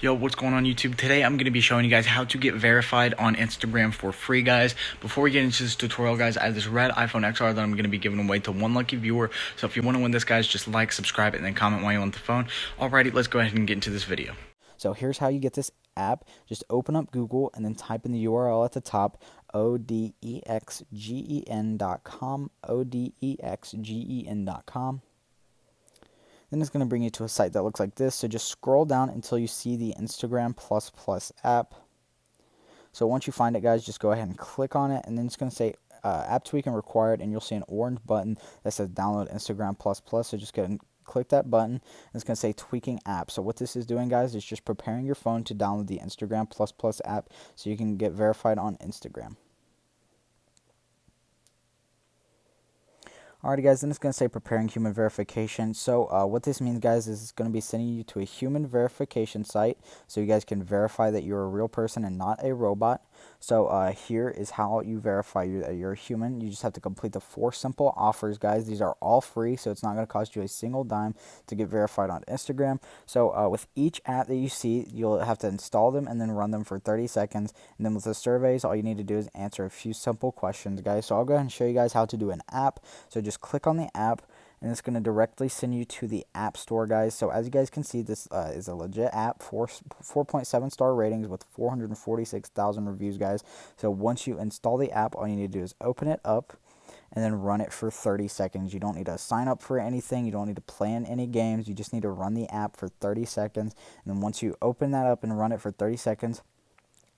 Yo, what's going on YouTube? Today I'm going to be showing you guys how to get verified on Instagram for free, guys. Before we get into this tutorial, guys, I have this red iPhone XR that I'm going to be giving away to one lucky viewer. So if you want to win this, guys, just like, subscribe, and then comment while you're on the phone. Alrighty, let's go ahead and get into this video. So here's how you get this app. Just open up Google and then type in the URL at the top, odexgen.com, odexgen.com. Then it's going to bring you to a site that looks like this. So just scroll down until you see the Instagram Plus Plus app. So once you find it, guys, just go ahead and click on it, and then it's going to say app tweaking required, and you'll see an orange button that says download Instagram Plus Plus. So just go ahead and click that button, and it's going to say tweaking app. So what this is doing, guys, is just preparing your phone to download the Instagram Plus Plus app so you can get verified on Instagram. Alrighty, guys, then it's going to say preparing human verification. So what this means, guys, is it's going to be sending you to a human verification site so you guys can verify that you're a real person and not a robot. So here is how you verify that you're a human. You just have to complete the 4 simple offers, guys. These are all free, so it's not going to cost you a single dime to get verified on Instagram. So with each app that you see, you'll have to install them and then run them for 30 seconds. And then with the surveys, all you need to do is answer a few simple questions, guys. So I'll go ahead and show you guys how to do an app. So just click on the app, and it's going to directly send you to the App Store, guys. So as you guys can see, this is a legit app, 4.7 star ratings with 446,000 reviews, guys. So once you install the app, all you need to do is open it up and then run it for 30 seconds. You don't need to sign up for anything. You don't need to plan any games. You just need to run the app for 30 seconds. And then once you open that up and run it for 30 seconds,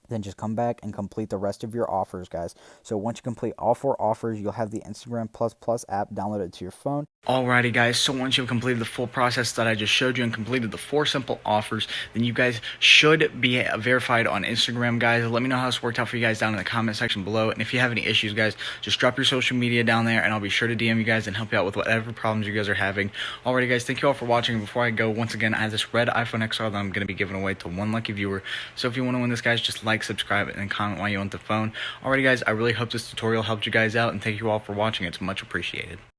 then just come back and complete the rest of your offers, guys. So once you complete all 4 offers, you'll have the Instagram Plus Plus app downloaded to your phone. Alrighty, guys, so once you've completed the full process that I just showed you and completed the 4 simple offers, then you guys should be verified on Instagram, guys. Let me know how this worked out for you guys down in the comment section below. And if you have any issues, guys, just drop your social media down there, and I'll be sure to DM you guys and help you out with whatever problems you guys are having. Alrighty, guys, thank you all for watching. Before I go, once again, I have this red iPhone XR that I'm going to be giving away to one lucky viewer. So if you want to win this, guys, just like, subscribe, and comment while you're on the phone. Alrighty, guys, I really hope this tutorial helped you guys out, and thank you all for watching. It's much appreciated.